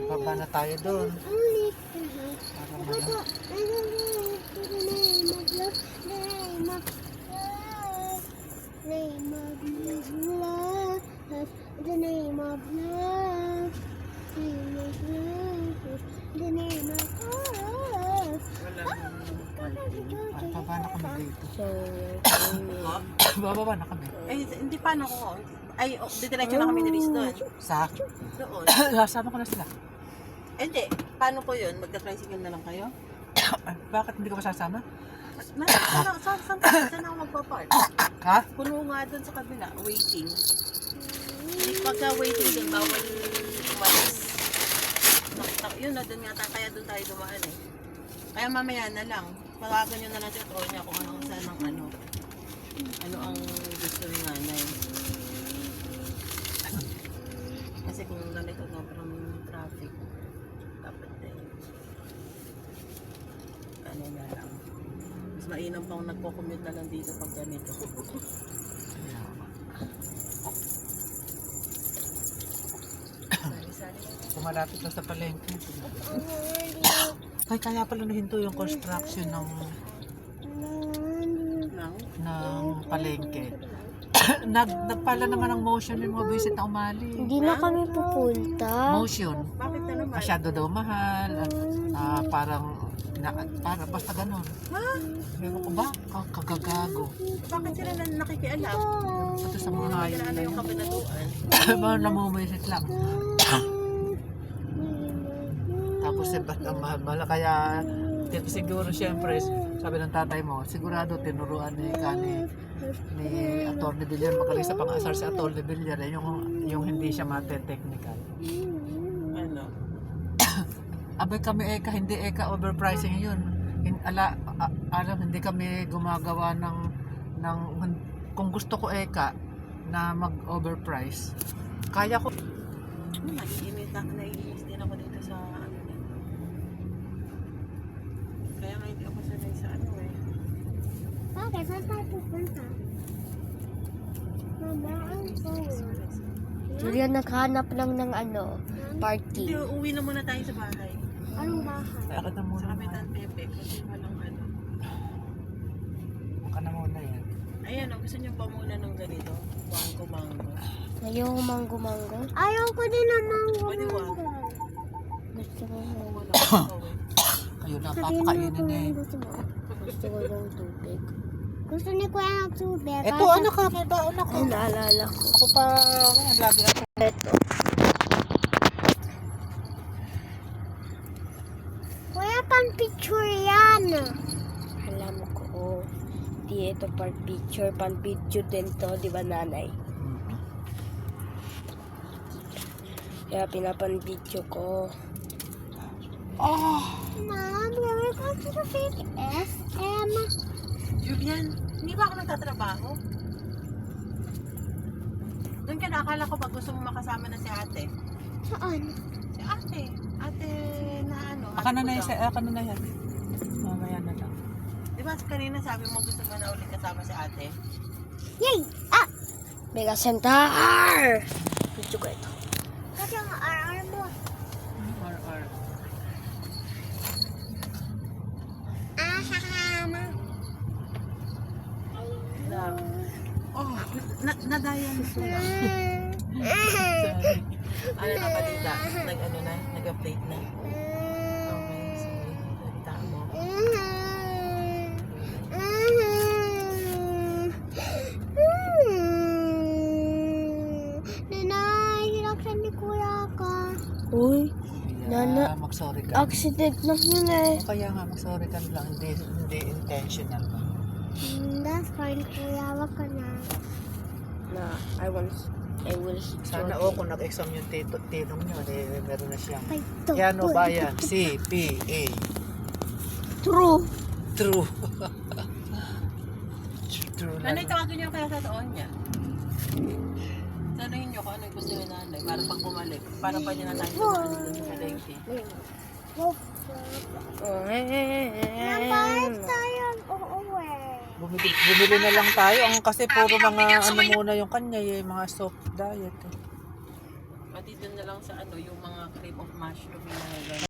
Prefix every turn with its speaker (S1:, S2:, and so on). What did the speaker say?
S1: Baba na tayo doon. Para mga...
S2: The name of love, name of love, the name of love.
S1: Baba na kami dito.
S3: So,
S1: Bababa na kami.
S4: Ay, hindi paano ko. Ay, didiretso na kami ni Riz doon.
S1: Sa...
S4: Doon.
S1: Sama ko na sila.
S4: Hindi, paano po yun? Magka-tricycle na lang kayo?
S1: Bakit hindi ka masasama?
S4: Saan ako magpa-park?
S1: Ha?
S4: Puno nga doon sa kabila, waiting. Pagka waiting doon, bawal umalis. Yun na, doon nga, kaya doon tayo dumaan eh. Kaya mamaya na lang, pagagan nyo na lang siya at niya kung ano saan ang ano ang gusto ni nanay. Kasi kung ganito sobrang traffic, dapat eh, ano na lang. Mas mainam pang nagko-commute na lang dito pag ganito.
S1: Pumalapit na sa palengke. Ay, kaya pala nahinto yung construction ng palengke. Nagpala naman ang motion yung mga visit na umali.
S2: Hindi na kami pupunta.
S1: Motion.
S4: Bakit na naman?
S1: Masyado daw mahal. Parang basta ganun.
S4: Ha?
S1: Ewan ko ba? Kagagago.
S4: Bakit sila na nakikialam?
S1: Ito sa mga hayop
S4: Kailan
S1: na
S4: yung
S1: yun.
S4: kabinatuan?
S1: Mga namumisit lang. Tapos ba't ang mahal-mahal? Kaya siguro siyempre, sabi ng tatay mo, sigurado tinuruan ni Atty. Villar, magaling sa pang-asar si Atty. Villar, yung hindi siya mate-technical.
S4: Ano?
S1: Abay kami hindi overpricing yun. Alam, hindi kami gumagawa ng kung gusto ko na mag-overprice. Kaya ko.
S4: Naiinis din ako dito sa ano na. Kaya nga hindi ako sanay sa ano eh.
S2: Bakit? Saan tayo pupunta? Mama, ang
S3: Julian naghanap lang ng
S4: Hindi,
S3: parking.
S4: uuwi na muna tayo sa bahay.
S2: Anong bahay?
S1: Kaya ka na
S4: Sa
S1: muna.
S4: Kapitan Pepe kasi walang ano.
S1: Ka na muna yan.
S4: Ayan, gusto niyo pa muna ng ganito? Mango.
S3: Ayaw mango-mango.
S2: Ayaw ko din ng mango.
S4: Pwede wag.
S3: Gusto ko
S4: Wala ako eh.
S1: Kayo na
S2: Sabihin mo
S1: papakainin
S2: kung
S1: eh.
S2: gusto mo.
S3: gusto ko ng tubig.
S2: Gusto ni Kuya ng tubig.
S1: Ito, anak ka, may baon ako.
S3: Ay, naalala ko.
S1: Ako pa, lagi ako.
S3: Ito.
S2: Kuya, pang picture yan.
S3: Alam ko. Di ito pan picture din to, di ba nanay? Kaya pinapan-video ko.
S1: Oh!
S2: Mom, we're going to the big SM.
S4: Julian, hindi ba ako nagtatrabaho? Doon ka na, akala ko pag gusto mo makasama na si ate.
S2: Saan?
S4: Si ate. Ate na ano.
S1: Aka na
S4: ate ko daw.
S1: na yan. Mamaya na lang.
S4: Di ba kanina sabi mo gusto mo na ulit kasama si ate?
S2: Yay! Ah!
S3: Mega Center! Video ko ito.
S2: Kasi ang RR mo.
S4: Or.
S2: Ah, sakama.
S4: Na. Oh, nadayan mo lang.
S1: Sorry.
S4: Ano na balita? Nag-ano na? Nag-update na? Okay, sige. Balita mo.
S2: Nanay, hinaksan ni Kuya ka.
S3: Uy, Nana.
S1: Mag-sorry ka.
S3: accident lang yun eh.
S1: Kaya nga, mag-sorry ka lang. Hindi intentional ba?
S2: That's fine, Kuya. Wag ka na.
S3: Na, I will
S1: Sana kung nag-exam yung tinong nyo, meron na siyang
S2: Ay, to.
S1: yan o bayan, CPA.
S3: True.
S1: True. True lang.
S4: Nanay, tawagin niyo kaya sa taon niya. Tanungin niyo kung ano yung gusto ni nanay para pag bumalik. Para pwede na tayo dumaan dun sa palengke.
S2: Nabayad tayo. Oo,
S1: Bumili na lang tayo. Kasi puro mga ano muna yung kanya, yung mga soft diet.
S4: At pati doon na lang sa ano, yung mga cream of mushroom na gano'n.